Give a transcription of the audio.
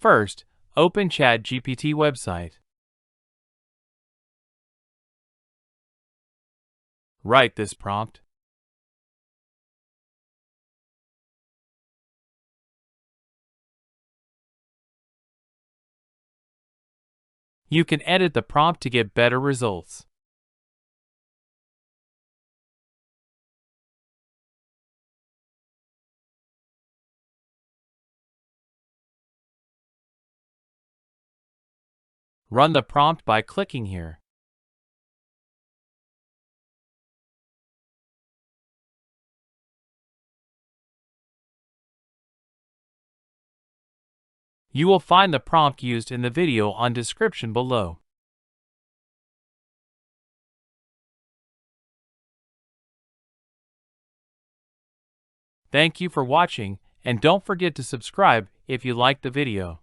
First, open ChatGPT website. Write this prompt. You can edit the prompt to get better results. Run the prompt by clicking here. You will find the prompt used in the video on description below. Thank you for watching, and don't forget to subscribe if you liked the video.